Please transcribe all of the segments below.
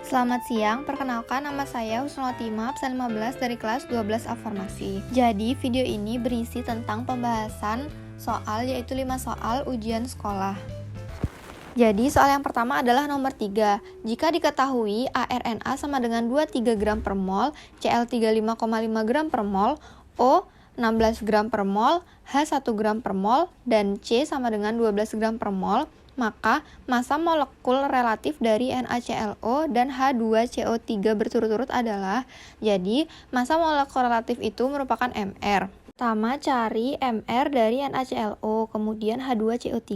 Selamat siang, perkenalkan nama saya Husnul Khotimah, absen 15 dari kelas 12 A Farmasi. Jadi, video ini berisi tentang pembahasan soal, yaitu 5 soal ujian sekolah. Jadi, soal yang pertama adalah nomor 3. Jika diketahui ARNA sama dengan 23 gram per mol, Cl 35,5 gram per mol, O 16 gram per mol, H 1 gram per mol, dan C sama dengan 12 gram per mol, maka massa molekul relatif dari NaClO dan H2CO3 berturut-turut adalah, jadi massa molekul relatif itu merupakan Mr. Pertama, cari Mr dari NaClO, kemudian H2CO3.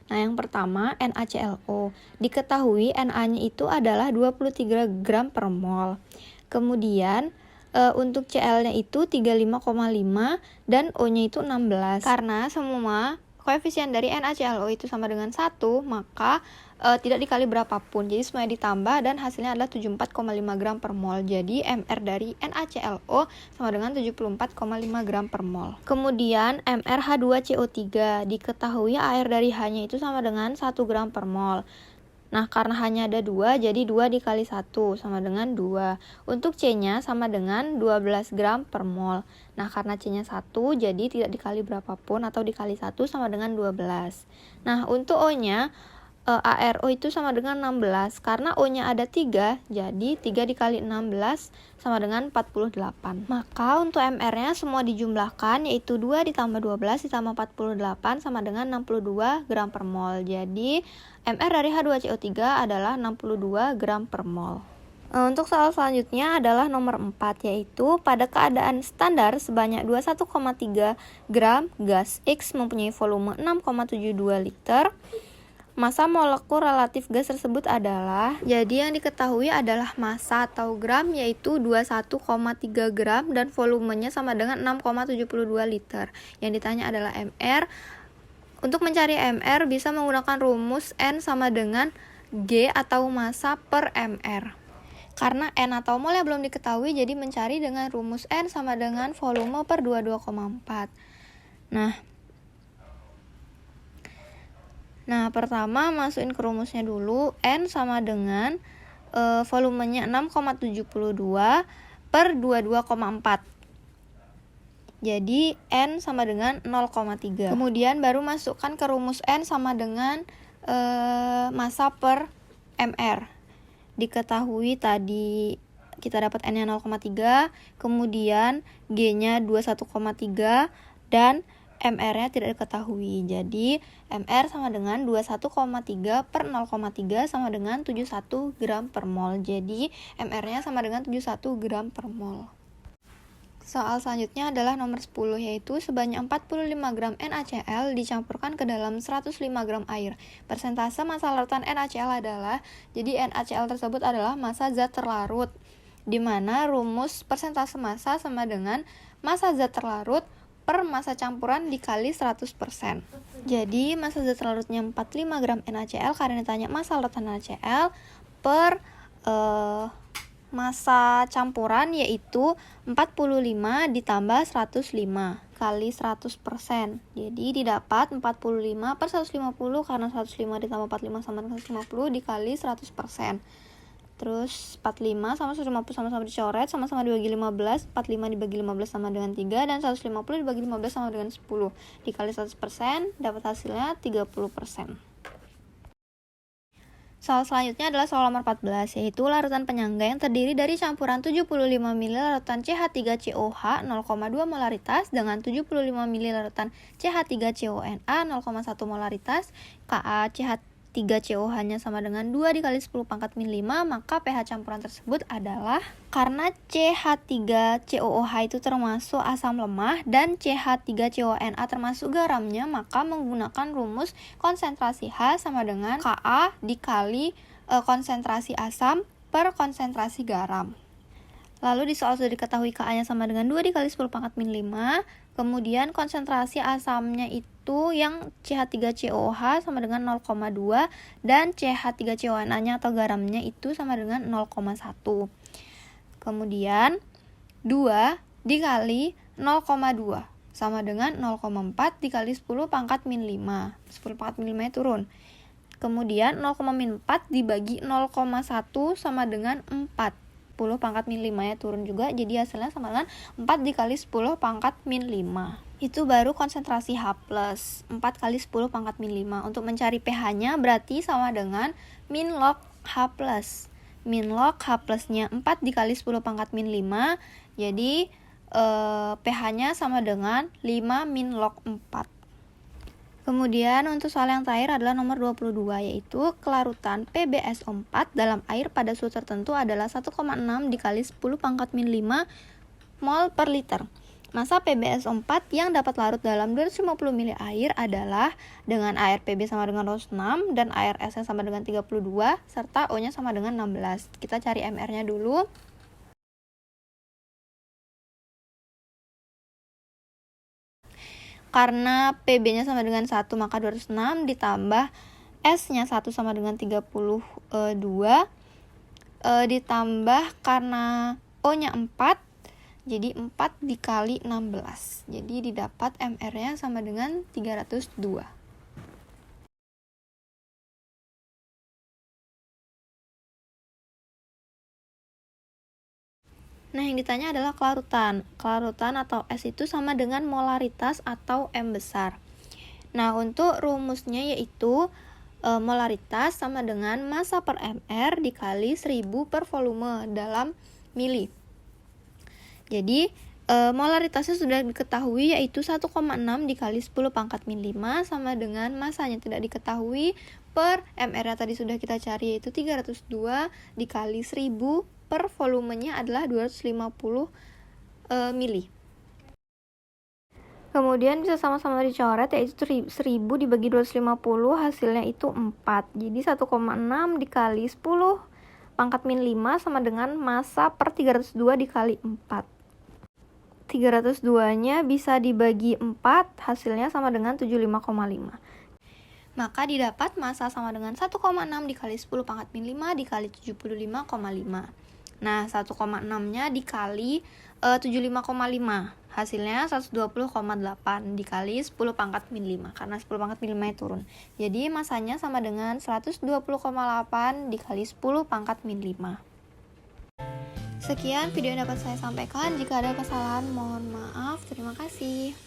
Nah, yang pertama NaClO. Diketahui Na-nya itu adalah 23 gram per mol. Kemudian untuk Cl-nya itu 35,5 dan O-nya itu 16. Karena semua koefisien dari NaClO itu sama dengan 1, maka tidak dikali berapapun. Jadi semuanya ditambah dan hasilnya adalah 74,5 gram per mol. Jadi Mr dari NaClO sama dengan 74,5 gram per mol. Kemudian MrH2CO3. Diketahui Ar dari H-nya itu sama dengan 1 gram per mol. Nah, karena hanya ada 2, jadi 2 dikali 1 sama dengan 2. Untuk C-nya sama dengan 12 gram per mol. Nah, karena C-nya 1, jadi tidak dikali berapapun atau dikali 1 sama dengan 12. Nah, untuk O-nya, ARO itu sama dengan 16. Karena O-nya ada 3, jadi 3 dikali 16 sama dengan 48. Maka untuk MR-nya semua dijumlahkan, yaitu 2 ditambah 12 ditambah 48 sama dengan 62 gram per mol. Jadi, Mr dari H2CO3 adalah 62 gram per mol. Untuk soal selanjutnya adalah nomor 4, yaitu pada keadaan standar sebanyak 21,3 gram gas X mempunyai volume 6,72 liter. Massa molekul relatif gas tersebut adalah, jadi yang diketahui adalah massa atau gram, yaitu 21,3 gram dan volumenya sama dengan 6,72 liter. Yang ditanya adalah Mr. Untuk mencari Mr bisa menggunakan rumus N sama dengan G atau massa per Mr. Karena N atau mol yang belum diketahui, jadi mencari dengan rumus N sama dengan volume per 22,4. Nah, pertama masukin ke rumusnya dulu. N sama dengan volumenya 6,72 per 22,4. Jadi N sama dengan 0,3. Kemudian baru masukkan ke rumus N sama dengan massa per Mr. Diketahui tadi kita dapat N-nya 0,3, kemudian G-nya 21,3 dan MR-nya tidak diketahui. Jadi MR sama dengan 21,3 per 0,3 sama dengan 71 gram per mol. Jadi MR-nya sama dengan 71 gram per mol. Soal selanjutnya adalah nomor 10, yaitu sebanyak 45 gram NaCl dicampurkan ke dalam 105 gram air. Persentase massa larutan NaCl adalah, jadi NaCl tersebut adalah massa zat terlarut, di mana rumus persentase massa sama dengan massa zat terlarut per massa campuran dikali 100%. Jadi massa zat terlarutnya 45 gram NaCl, karena ditanya massa larutan NaCl, per massa campuran yaitu 45 ditambah 105 kali 100%. Jadi didapat 45 per 150, karena 105 ditambah 45 sama dengan 150 dikali 100%. Terus 45 sama 150 sama-sama dicoret, sama-sama dibagi 15, 45 dibagi 15 sama dengan 3, dan 150 dibagi 15 sama dengan 10. Dikali 100%, dapat hasilnya 30%. Soal selanjutnya adalah soal nomor 14, yaitu larutan penyangga yang terdiri dari campuran 75 ml larutan CH3COH 0,2 molaritas dengan 75 ml larutan CH3CONA 0,1 molaritas, Ka CH3COH-nya sama dengan 2 dikali 10 pangkat min 5, maka pH campuran tersebut adalah, karena CH3COOH itu termasuk asam lemah dan CH3CONA termasuk garamnya, maka menggunakan rumus konsentrasi H sama dengan Ka dikali konsentrasi asam per konsentrasi garam. Lalu di soal sudah diketahui Ka-nya sama dengan 2 dikali 10 pangkat min 5, kemudian konsentrasi asamnya itu yang CH3COOH sama dengan 0,2 dan CH3CONA-nya atau garamnya itu sama dengan 0,1. Kemudian 2 dikali 0,2 sama dengan 0,4 dikali 10 pangkat min 5. 10 pangkat min 5 nya turun. Kemudian 0,-4 dibagi 0,1 sama dengan 4. 10 pangkat min 5 ya, turun juga. Jadi hasilnya sama dengan 4 dikali 10 pangkat min 5. Itu baru konsentrasi H+. 4 kali 10 pangkat min 5. Untuk mencari pH-nya berarti sama dengan min log H+. Min log H plusnya 4 dikali 10 pangkat min 5. Jadi pH-nya sama dengan 5 min log 4. Kemudian untuk soal yang terakhir adalah nomor 22, yaitu kelarutan PbSO4 dalam air pada suhu tertentu adalah 1,6 dikali 10 pangkat min 5 mol per liter. Massa PbSO4 yang dapat larut dalam 250 ml air adalah dengan air Pb sama dengan 206 dan air S sama dengan 32 serta O-nya sama dengan 16. Kita cari MR-nya dulu. Karena PB-nya sama dengan 1, maka 206 ditambah S-nya 1 sama dengan 32, ditambah karena O-nya 4, jadi 4 dikali 16. Jadi didapat MR-nya sama dengan 302. Nah, yang ditanya adalah kelarutan. Kelarutan atau S itu sama dengan molaritas atau M besar. Nah, untuk rumusnya yaitu molaritas sama dengan massa per MR dikali 1000 per volume dalam mili. Jadi, molaritasnya sudah diketahui yaitu 1,6 dikali 10 pangkat min 5 sama dengan massanya tidak diketahui per MR-nya tadi sudah kita cari yaitu 302 dikali 1000 per volumenya adalah 250 mili. Kemudian bisa sama-sama dicoret yaitu 1000 dibagi 250 hasilnya itu 4. Jadi 1,6 dikali 10 pangkat min 5 sama dengan massa per 302 dikali 4. 302-nya bisa dibagi 4, hasilnya sama dengan 75,5. Maka didapat massa sama dengan 1,6 dikali 10 pangkat min 5 dikali 75,5. Nah, 1,6-nya dikali 75,5. Hasilnya 120,8 dikali 10 pangkat min 5. Karena 10 pangkat min 5 turun. Jadi masanya sama dengan 120,8 dikali 10 pangkat min 5. Sekian video yang dapat saya sampaikan. Jika ada kesalahan mohon maaf. Terima kasih.